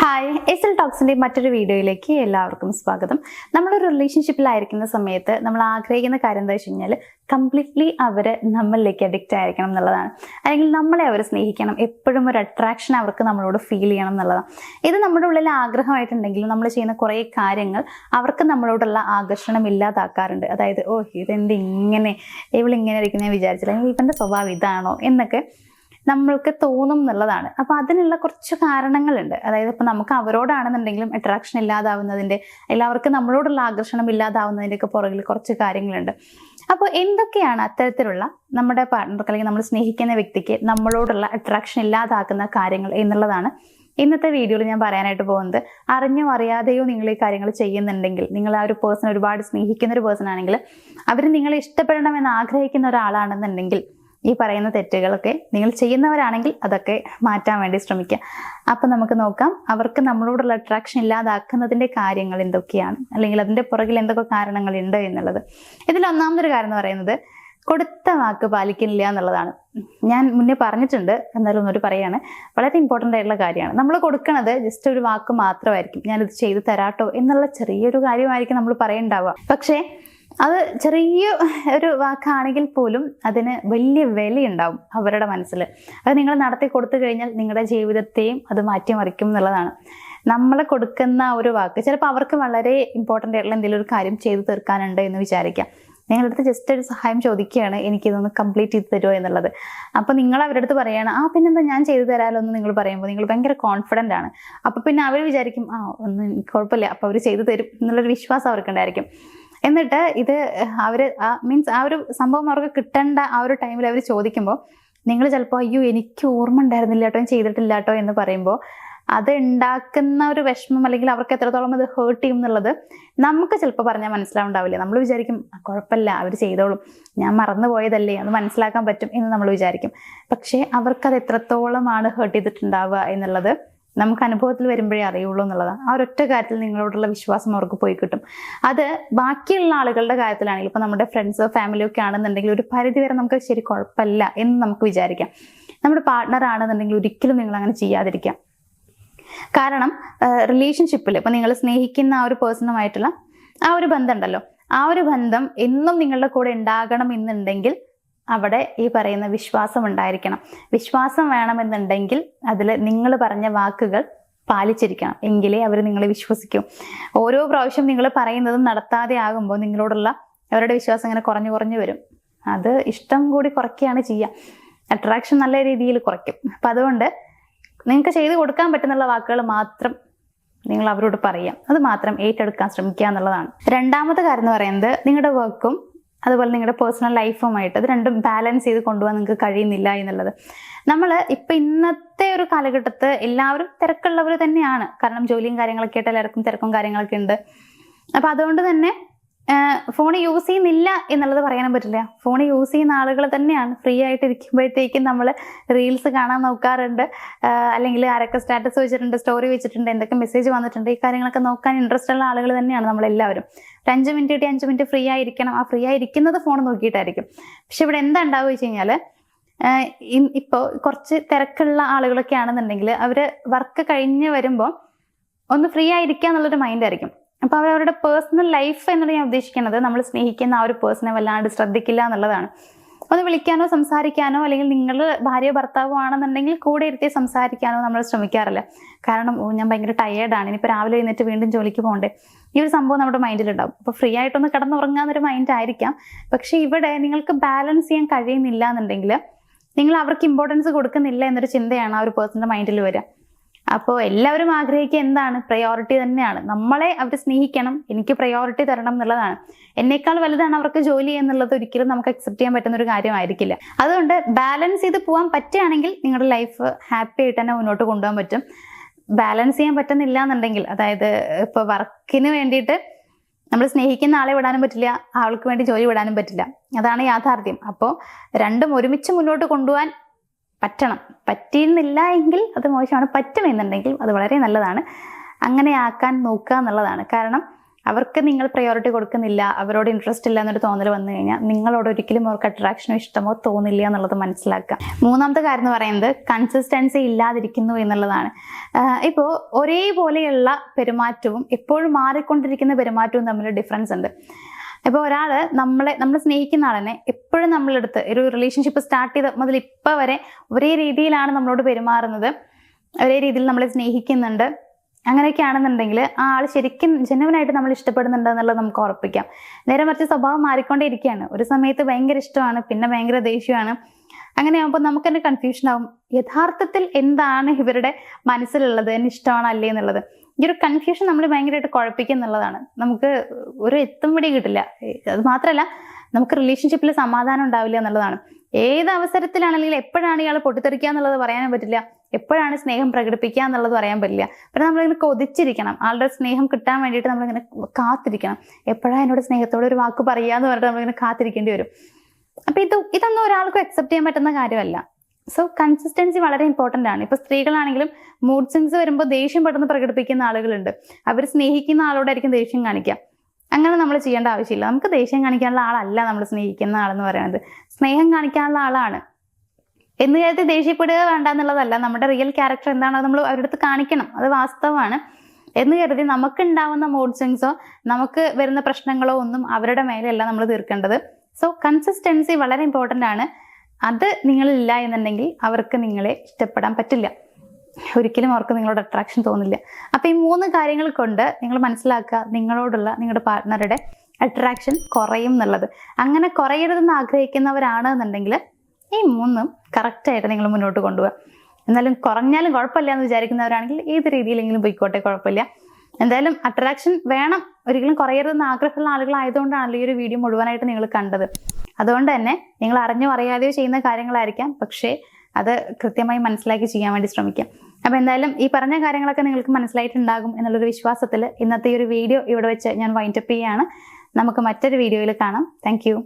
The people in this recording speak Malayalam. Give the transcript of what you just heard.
ഹായ്, എസ് ടോക്സിന്റെ മറ്റൊരു വീഡിയോയിലേക്ക് എല്ലാവർക്കും സ്വാഗതം. നമ്മളൊരു റിലേഷൻഷിപ്പിലായിരിക്കുന്ന സമയത്ത് നമ്മൾ ആഗ്രഹിക്കുന്ന കാര്യം എന്താ വെച്ച് കഴിഞ്ഞാൽ കംപ്ലീറ്റ്ലി അവര് നമ്മളിലേക്ക് അഡിക്റ്റ് ആയിരിക്കണം എന്നുള്ളതാണ്. അല്ലെങ്കിൽ നമ്മളെ അവർ സ്നേഹിക്കണം, എപ്പോഴും ഒരു അട്രാക്ഷൻ അവർക്ക് നമ്മളോട് ഫീൽ ചെയ്യണം എന്നുള്ളതാണ്. ഇത് നമ്മുടെ ഉള്ളിൽ ആഗ്രഹമായിട്ടുണ്ടെങ്കിലും നമ്മൾ ചെയ്യുന്ന കുറേ കാര്യങ്ങൾ അവർക്ക് നമ്മളോടുള്ള ആകർഷണം ഇല്ലാതാക്കാറുണ്ട്. അതായത് ഇതെന്ത് ഇങ്ങനെ ഇവളിങ്ങനെ ഇരിക്കുന്ന വിചാരിച്ചില്ല, അല്ലെങ്കിൽ ഇവന്റെ സ്വഭാവം ഇതാണോ എന്നൊക്കെ നമ്മൾക്ക് തോന്നും എന്നുള്ളതാണ്. അപ്പൊ അതിനുള്ള കുറച്ച് കാരണങ്ങളുണ്ട്. അതായത് ഇപ്പൊ നമുക്ക് അവരോടാണെന്നുണ്ടെങ്കിലും അട്രാക്ഷൻ ഇല്ലാതാവുന്നതിന്റെ, എല്ലാവർക്കും നമ്മളോടുള്ള ആകർഷണം ഇല്ലാതാവുന്നതിന്റെ ഒക്കെ പുറകിൽ കുറച്ച് കാര്യങ്ങളുണ്ട്. അപ്പോൾ എന്തൊക്കെയാണ് അത്തരത്തിലുള്ള നമ്മുടെ പാർട്ട്ണർക്ക് അല്ലെങ്കിൽ നമ്മൾ സ്നേഹിക്കുന്ന വ്യക്തിക്ക് നമ്മളോടുള്ള അട്രാക്ഷൻ ഇല്ലാതാക്കുന്ന കാര്യങ്ങൾ എന്നുള്ളതാണ് ഇന്നത്തെ വീഡിയോയിൽ ഞാൻ പറയാനായിട്ട് പോകുന്നത്. അറിഞ്ഞോ അറിയാതെയോ നിങ്ങൾ ഈ കാര്യങ്ങൾ ചെയ്യുന്നുണ്ടെങ്കിൽ, നിങ്ങൾ ആ ഒരു പേഴ്സൺ ഒരുപാട് സ്നേഹിക്കുന്ന ഒരു പേഴ്സൺ ആണെങ്കിൽ, അവർ നിങ്ങളെ ഇഷ്ടപ്പെടണമെന്ന് ആഗ്രഹിക്കുന്ന ഒരാളാണെന്നുണ്ടെങ്കിൽ ഈ പറയുന്ന തെറ്റുകളൊക്കെ നിങ്ങൾ ചെയ്യുന്നവരാണെങ്കിൽ അതൊക്കെ മാറ്റാൻ വേണ്ടി ശ്രമിക്കുക. അപ്പൊ നമുക്ക് നോക്കാം അവർക്ക് നമ്മളോടുള്ള അട്രാക്ഷൻ ഇല്ലാതാക്കുന്നതിന്റെ കാര്യങ്ങൾ എന്തൊക്കെയാണ്, അല്ലെങ്കിൽ അതിന്റെ പുറകിൽ എന്തൊക്കെ കാരണങ്ങളുണ്ട് എന്നുള്ളത്. ഇതിൽ ഒന്നാമതൊരു കാര്യം എന്ന് പറയുന്നത് കൊടുത്ത വാക്ക് പാലിക്കുന്നില്ല എന്നുള്ളതാണ്. ഞാൻ മുന്നേ പറഞ്ഞിട്ടുണ്ട്, എന്നാലും ഒന്നൊരു പറയാണ്, വളരെ ഇമ്പോർട്ടൻ്റ് ആയിട്ടുള്ള കാര്യമാണ്. നമ്മൾ കൊടുക്കണത് ജസ്റ്റ് ഒരു വാക്ക് മാത്രമായിരിക്കും, ഞാനിത് ചെയ്തു തരാട്ടോ എന്നുള്ള ചെറിയൊരു കാര്യമായിരിക്കും നമ്മൾ പറയണ്ടാവുക. പക്ഷേ അത് ചെറിയ ഒരു വാക്കാണെങ്കിൽ പോലും അതിന് വലിയ വിലയുണ്ടാവും അവരുടെ മനസ്സിൽ. അത് നിങ്ങൾ നടത്തി കൊടുത്തു കഴിഞ്ഞാൽ നിങ്ങളുടെ ജീവിതത്തെയും അത് മാറ്റിമറിക്കും എന്നുള്ളതാണ്. നമ്മൾ കൊടുക്കുന്ന ഒരു വാക്ക് ചിലപ്പോൾ അവർക്ക് വളരെ ഇമ്പോർട്ടൻ്റ് ആയിട്ടുള്ള എന്തെങ്കിലും ഒരു കാര്യം ചെയ്തു തീർക്കാനുണ്ട് എന്ന് വിചാരിക്കാം. നിങ്ങളടുത്ത് ജസ്റ്റ് ഒരു സഹായം ചോദിക്കുകയാണ്, എനിക്കിതൊന്ന് കംപ്ലീറ്റ് ചെയ്ത് തരുമോ എന്നുള്ളത്. അപ്പോൾ നിങ്ങൾ അവരുടെ അടുത്ത് പറയുകയാണ്, പിന്നെന്താ ഞാൻ ചെയ്തു തരാമല്ലോ എന്ന് നിങ്ങൾ പറയുമ്പോൾ നിങ്ങൾ ഭയങ്കര കോൺഫിഡൻ്റ് ആണ്. അപ്പോൾ പിന്നെ അവർ വിചാരിക്കും ഒന്നും കുഴപ്പമില്ല, അപ്പോൾ അവർ ചെയ്തു തരും എന്നുള്ളൊരു വിശ്വാസം അവർക്കുണ്ടായിരിക്കും. എന്നിട്ട് ഇത് അവർ മീൻസ് ആ ഒരു സംഭവം അവർക്ക് കിട്ടേണ്ട ആ ഒരു ടൈമിൽ അവർ ചോദിക്കുമ്പോൾ നിങ്ങൾ ചിലപ്പോൾ എനിക്ക് ഓർമ്മ ഉണ്ടായിരുന്നില്ല കേട്ടോ, ചെയ്തിട്ടില്ല കേട്ടോ എന്ന് പറയുമ്പോൾ അത് ഉണ്ടാക്കുന്ന ഒരു വിഷമം, അല്ലെങ്കിൽ അവർക്ക് എത്രത്തോളം അത് ഹേർട്ട് ചെയ്യും എന്നുള്ളത് നമുക്ക് ചിലപ്പോൾ പറഞ്ഞാൽ മനസ്സിലാവുണ്ടാവില്ല. നമ്മൾ വിചാരിക്കും കുഴപ്പമില്ല, അവർ ചെയ്തോളും, ഞാൻ മറന്നു പോയതല്ലേ, അത് മനസ്സിലാക്കാൻ പറ്റും എന്ന് നമ്മൾ വിചാരിക്കും. പക്ഷേ അവർക്കത് എത്രത്തോളമാണ് ഹേർട്ട് ചെയ്തിട്ടുണ്ടാവുക എന്നുള്ളത് നമുക്ക് അനുഭവത്തിൽ വരുമ്പോഴേ അറിയുള്ളൂ എന്നുള്ളതാണ്. ആ ഒരൊറ്റ കാര്യത്തിൽ നിങ്ങളോടുള്ള വിശ്വാസം അവർക്ക് പോയി കിട്ടും. അത് ബാക്കിയുള്ള ആളുകളുടെ കാര്യത്തിലാണെങ്കിൽ, ഇപ്പൊ നമ്മുടെ ഫ്രണ്ട്സോ ഫാമിലിയോ ഒക്കെ ആണെന്നുണ്ടെങ്കിൽ ഒരു പരിധി വരെ നമുക്ക് ശരി കുഴപ്പമില്ല എന്ന് നമുക്ക് വിചാരിക്കാം. നമ്മുടെ പാർട്ട്ണർ ആണെന്നുണ്ടെങ്കിൽ ഒരിക്കലും നിങ്ങൾ അങ്ങനെ ചെയ്യാതിരിക്കാം. കാരണം റിലേഷൻഷിപ്പിൽ ഇപ്പൊ നിങ്ങൾ സ്നേഹിക്കുന്ന ആ ഒരു പേഴ്സണുമായിട്ടുള്ള ആ ഒരു ബന്ധം ഉണ്ടല്ലോ, ആ ഒരു ബന്ധം എന്നും നിങ്ങളുടെ കൂടെ ഉണ്ടാകണം എന്നുണ്ടെങ്കിൽ അവിടെ ഈ പറയുന്ന വിശ്വാസം ഉണ്ടായിരിക്കണം. വിശ്വാസം വേണമെന്നുണ്ടെങ്കിൽ അതിൽ നിങ്ങൾ പറഞ്ഞ വാക്കുകൾ പാലിച്ചിരിക്കണം, എങ്കിലേ അവർ നിങ്ങളെ വിശ്വസിക്കും. ഓരോ പ്രാവശ്യം നിങ്ങൾ പറയുന്നതും നടത്താതെ ആകുമ്പോൾ നിങ്ങളോടുള്ള അവരുടെ വിശ്വാസം ഇങ്ങനെ കുറഞ്ഞു കുറഞ്ഞു വരും. അത് ഇഷ്ടം കൂടി കുറയ്ക്കുകയാണ് ചെയ്യുക, അട്രാക്ഷൻ നല്ല രീതിയിൽ കുറയ്ക്കും. അപ്പം അതുകൊണ്ട് നിങ്ങൾക്ക് ചെയ്തു കൊടുക്കാൻ പറ്റുന്നുള്ള വാക്കുകൾ മാത്രം നിങ്ങൾ അവരോട് പറയാം, അത് മാത്രം ഏറ്റെടുക്കാൻ ശ്രമിക്കുക എന്നുള്ളതാണ്. രണ്ടാമത്തെ കാര്യം എന്ന് പറയുന്നത് നിങ്ങളുടെ വർക്കും അതുപോലെ നിങ്ങളുടെ പേഴ്സണൽ ലൈഫുമായിട്ട് അത് രണ്ടും ബാലൻസ് ചെയ്ത് കൊണ്ടുപോകാൻ നിങ്ങൾക്ക് കഴിയുന്നില്ല എന്നുള്ളത്. നമ്മൾ ഇപ്പം ഇന്നത്തെ ഒരു കാലഘട്ടത്ത് എല്ലാവരും തിരക്കുള്ളവർ തന്നെയാണ്. കാരണം ജോലിയും കാര്യങ്ങളൊക്കെ ആയിട്ട് എല്ലാവർക്കും തിരക്കും കാര്യങ്ങളൊക്കെ ഉണ്ട്. അപ്പം അതുകൊണ്ട് തന്നെ ഫോൺ യൂസ് ചെയ്യുന്നില്ല എന്നുള്ളത് പറയാനും പറ്റില്ല. ഫോൺ യൂസ് ചെയ്യുന്ന ആളുകൾ തന്നെയാണ്. ഫ്രീ ആയിട്ട് ഇരിക്കുമ്പോഴത്തേക്കും നമ്മൾ റീൽസ് കാണാൻ നോക്കാറുണ്ട്, അല്ലെങ്കിൽ ആരൊക്കെ സ്റ്റാറ്റസ് വെച്ചിട്ടുണ്ട്, സ്റ്റോറി വെച്ചിട്ടുണ്ട്, എന്തൊക്കെ മെസ്സേജ് വന്നിട്ടുണ്ട്, ഈ കാര്യങ്ങളൊക്കെ നോക്കാൻ ഇൻട്രസ്റ്റ് ഉള്ള ആളുകൾ തന്നെയാണ് നമ്മളെല്ലാവരും. ഒരു 5 മിനിറ്റ് കിട്ടി 5 മിനിറ്റ് ഫ്രീ ആയിരിക്കണം. ആ ഫ്രീ ആയിരിക്കുന്നത് ഫോൺ നോക്കിയിട്ടായിരിക്കും. പക്ഷെ ഇവിടെ എന്താ ഉണ്ടാവുക വെച്ച് കഴിഞ്ഞാൽ, ഇപ്പോൾ കുറച്ച് തിരക്കുള്ള ആളുകളൊക്കെ ആണെന്നുണ്ടെങ്കിൽ അവർ വർക്ക് കഴിഞ്ഞ് വരുമ്പോൾ ഒന്ന് ഫ്രീ ആയിരിക്കുക എന്നുള്ളൊരു മൈൻഡായിരിക്കും. അപ്പോൾ അവരവരുടെ പേഴ്സണൽ ലൈഫ് എന്നുള്ള ഞാൻ ഉദ്ദേശിക്കുന്നത് നമ്മൾ സ്നേഹിക്കുന്ന ആ ഒരു പേഴ്സണെ വല്ലാണ്ട് ശ്രദ്ധിക്കില്ല എന്നുള്ളതാണ്. ഒന്ന് വിളിക്കാനോ സംസാരിക്കാനോ, അല്ലെങ്കിൽ നിങ്ങൾ ഭാര്യയോ ഭർത്താവോ ആണെന്നുണ്ടെങ്കിൽ കൂടെ ഇരുത്തി സംസാരിക്കാനോ നമ്മൾ ശ്രമിക്കാറില്ല. കാരണം ഞാൻ ഭയങ്കര ടയേർഡാണ്, ഇനിയിപ്പോൾ രാവിലെ എഴുന്നേറ്റ് വീണ്ടും ജോലിക്ക് പോകണ്ടേ, ഈ ഒരു സംഭവം നമ്മുടെ മൈൻഡിലുണ്ടാവും. അപ്പോൾ ഫ്രീ ആയിട്ടൊന്ന് കിടന്നുറങ്ങാന്നൊരു മൈൻഡ് ആയിരിക്കാം. പക്ഷെ ഇവിടെ നിങ്ങൾക്ക് ബാലൻസ് ചെയ്യാൻ കഴിയുന്നില്ല എന്നുണ്ടെങ്കിൽ, നിങ്ങൾ അവർക്ക് ഇമ്പോർട്ടൻസ് കൊടുക്കുന്നില്ല എന്നൊരു ചിന്തയാണ് ആ ഒരു പേഴ്സണിന്റെ മൈൻഡിൽ വരിക. അപ്പോൾ എല്ലാവരും ആഗ്രഹിക്കുക എന്താണ്, പ്രയോറിറ്റി തന്നെയാണ്. നമ്മളെ അവർ സ്നേഹിക്കണം, എനിക്ക് പ്രയോറിറ്റി തരണം എന്നുള്ളതാണ്. എന്നേക്കാൾ വലുതാണ് അവർക്ക് ജോലി എന്നുള്ളത് ഒരിക്കലും നമുക്ക് അക്സെപ്റ്റ് ചെയ്യാൻ പറ്റുന്ന ഒരു കാര്യമായിരിക്കില്ല. അതുകൊണ്ട് ബാലൻസ് ചെയ്ത് പോകാൻ പറ്റുകയാണെങ്കിൽ നിങ്ങളുടെ ലൈഫ് ഹാപ്പി ആയിട്ട് തന്നെ മുന്നോട്ട് കൊണ്ടുപോകാൻ പറ്റും. ബാലൻസ് ചെയ്യാൻ പറ്റുന്നില്ല എന്നുണ്ടെങ്കിൽ, അതായത് ഇപ്പോൾ വർക്കിന് വേണ്ടിയിട്ട് നമ്മൾ സ്നേഹിക്കുന്ന ആളെ വിടാനും പറ്റില്ല, ആൾക്ക് വേണ്ടി ജോലി വിടാനും പറ്റില്ല, അതാണ് യാഥാർത്ഥ്യം. അപ്പോൾ രണ്ടും ഒരുമിച്ച് മുന്നോട്ട് കൊണ്ടുപോകാൻ പറ്റണം. പറ്റിയിരുന്നില്ല എങ്കിൽ അത് മോശമാണ്, പറ്റുമെന്നുണ്ടെങ്കിൽ അത് വളരെ നല്ലതാണ്. അങ്ങനെ ആക്കാൻ നോക്കുക എന്നുള്ളതാണ്. കാരണം അവർക്ക് നിങ്ങൾ പ്രയോറിറ്റി കൊടുക്കുന്നില്ല, അവരോട് ഇൻട്രസ്റ്റ് ഇല്ല എന്നൊരു തോന്നൽ വന്നു കഴിഞ്ഞാൽ നിങ്ങളോട് ഒരിക്കലും അവർക്ക് അട്രാക്ഷനോ ഇഷ്ടമോ തോന്നില്ല എന്നുള്ളത് മനസ്സിലാക്കുക. മൂന്നാമത്തെ കാര്യം എന്ന് പറയുന്നത് കൺസിസ്റ്റൻസി ഇല്ലാതിരിക്കുന്നു എന്നുള്ളതാണ്. ഇപ്പോൾ ഒരേപോലെയുള്ള പെരുമാറ്റവും എപ്പോഴും മാറിക്കൊണ്ടിരിക്കുന്ന പെരുമാറ്റവും തമ്മിൽ ഡിഫറൻസ് ഉണ്ട്. ഇപ്പോൾ ഒരാൾ നമ്മൾ സ്നേഹിക്കുന്ന ആളിനെ എപ്പോഴും നമ്മളെടുത്ത് ഒരു റിലേഷൻഷിപ്പ് സ്റ്റാർട്ട് ചെയ്ത മുതൽ ഇപ്പം വരെ ഒരേ രീതിയിലാണ് നമ്മളോട് പെരുമാറുന്നത്, ഒരേ രീതിയിൽ നമ്മളെ സ്നേഹിക്കുന്നുണ്ട്, അങ്ങനെയൊക്കെ ആണെന്നുണ്ടെങ്കിൽ ആ ആൾ ശരിക്കും ജെന്യുവനായിട്ട് നമ്മൾ ഇഷ്ടപ്പെടുന്നുണ്ട് എന്നുള്ളത് നമുക്ക് ഉറപ്പിക്കാം. നേരെ മറിച്ച് സ്വഭാവം മാറിക്കൊണ്ടേയിരിക്കുകയാണ്. ഒരു സമയത്ത് ഭയങ്കര ഇഷ്ടമാണ്, പിന്നെ ഭയങ്കര ദേഷ്യമാണ്. അങ്ങനെയാകുമ്പോൾ നമുക്ക് തന്നെ കൺഫ്യൂഷൻ ആവും, യഥാർത്ഥത്തിൽ എന്താണ് ഇവരുടെ മനസ്സിലുള്ളത്, എന്നെ ഇഷ്ടമാണോ അല്ലേ എന്നുള്ളത്. ഈ ഒരു കൺഫ്യൂഷൻ നമ്മൾ ഭയങ്കരമായിട്ട് കുഴപ്പിക്കുന്നുള്ളതാണ്. നമുക്ക് ഒരു എത്തും പിടി കിട്ടില്ല. അത് മാത്രമല്ല, നമുക്ക് റിലേഷൻഷിപ്പിൽ സമാധാനം ഉണ്ടാവില്ല എന്നുള്ളതാണ്. ഏത് അവസരത്തിലാണെങ്കിലും എപ്പോഴാണ് ഇയാൾ പൊട്ടിത്തെറിക്കുക എന്നുള്ളത് പറയാനും പറ്റില്ല, എപ്പോഴാണ് സ്നേഹം പ്രകടിപ്പിക്കുക എന്നുള്ളത് പറയാൻ പറ്റില്ല. പിന്നെ നമ്മളിങ്ങനെ കൊതിച്ചിരിക്കണം, ആളുടെ സ്നേഹം കിട്ടാൻ വേണ്ടിയിട്ട് നമ്മളിങ്ങനെ കാത്തിരിക്കണം. എപ്പോഴാണ് എന്നോട് സ്നേഹത്തോടെ ഒരു വാക്ക് പറയുക എന്ന് പറഞ്ഞിട്ട് നമ്മളിങ്ങനെ കാത്തിരിക്കേണ്ടി വരും. അപ്പം ഇതൊന്നും ഒരാൾക്കും അക്സെപ്റ്റ് ചെയ്യാൻ പറ്റുന്ന കാര്യമല്ല. സോ കൺസിസ്റ്റൻസി വളരെ ഇമ്പോർട്ടൻ്റ് ആണ്. ഇപ്പോൾ സ്ത്രീകളാണെങ്കിലും മൂഡ് സ്വിങ്സ് വരുമ്പോൾ ദേഷ്യം പെട്ടെന്ന് പ്രകടിപ്പിക്കുന്ന ആളുകളുണ്ട്. അവർ സ്നേഹിക്കുന്ന ആളോടായിരിക്കും ദേഷ്യം കാണിക്കുക. അങ്ങനെ നമ്മൾ ചെയ്യേണ്ട ആവശ്യമില്ല. നമുക്ക് ദേഷ്യം കാണിക്കാനുള്ള ആളല്ല നമ്മൾ സ്നേഹിക്കുന്ന ആളെന്ന് പറയുന്നത്, സ്നേഹം കാണിക്കാനുള്ള ആളാണ് എന്ന് കരുതി ദേഷ്യപ്പെടുക വേണ്ട എന്നുള്ളതല്ല. നമ്മുടെ റിയൽ ക്യാരക്ടർ എന്താണോ നമ്മൾ അവരുടെ അടുത്ത് കാണിക്കണം, അത് വാസ്തവമാണ്. എന്ന് കരുതി നമുക്കുണ്ടാവുന്ന മൂഡ് സ്വിങ്സോ നമുക്ക് വരുന്ന പ്രശ്നങ്ങളോ ഒന്നും അവരുടെ മേലെയല്ല നമ്മൾ തീർക്കേണ്ടത്. സോ കൺസിസ്റ്റൻസി വളരെ ഇമ്പോർട്ടൻ്റ് ആണ്. അത് നിങ്ങളില്ല എന്നുണ്ടെങ്കിൽ അവർക്ക് നിങ്ങളെ ഇഷ്ടപ്പെടാൻ പറ്റില്ല, ഒരിക്കലും അവർക്ക് നിങ്ങളോട് അട്രാക്ഷൻ തോന്നില്ല. അപ്പം ഈ 3 കാര്യങ്ങൾ കൊണ്ട് നിങ്ങൾ മനസ്സിലാക്കുക നിങ്ങളോടുള്ള നിങ്ങളുടെ പാർട്ട്ണറുടെ അട്രാക്ഷൻ കുറയും എന്നുള്ളത്. അങ്ങനെ കുറയരുതെന്ന് ആഗ്രഹിക്കുന്നവരാണ് എന്നുണ്ടെങ്കിൽ ഈ 3 കറക്റ്റായിട്ട് നിങ്ങൾ മുന്നോട്ട് കൊണ്ടുപോകുക. എന്നാലും കുറഞ്ഞാലും കുഴപ്പമില്ല എന്ന് വിചാരിക്കുന്നവരാണെങ്കിൽ ഏത് രീതിയിലെങ്കിലും പോയിക്കോട്ടെ, കുഴപ്പമില്ല. എന്തായാലും അട്രാക്ഷൻ വേണം, ഒരിക്കലും കുറയരുതെന്ന് ആഗ്രഹമുള്ള ആളുകളായതുകൊണ്ടാണല്ലോ ഈ ഒരു വീഡിയോ മുഴുവനായിട്ട് നിങ്ങൾ കണ്ടത്. അതുകൊണ്ട് തന്നെ നിങ്ങൾ അറിഞ്ഞോ അറിയാതെയോ ചെയ്യുന്ന കാര്യങ്ങളായിരിക്കാം, പക്ഷേ അത് കൃത്യമായി മനസ്സിലാക്കി ചെയ്യാൻ വേണ്ടി ശ്രമിക്കാം. അപ്പോൾ എന്തായാലും ഈ പറഞ്ഞ കാര്യങ്ങളൊക്കെ നിങ്ങൾക്ക് മനസ്സിലായിട്ടുണ്ടാകും എന്നുള്ളൊരു വിശ്വാസത്തിൽ ഇന്നത്തെ ഈ ഒരു വീഡിയോ ഇവിടെ വെച്ച് ഞാൻ വൈൻഡപ്പ് ചെയ്യുകയാണ്. നമുക്ക് മറ്റൊരു വീഡിയോയിൽ കാണാം. താങ്ക്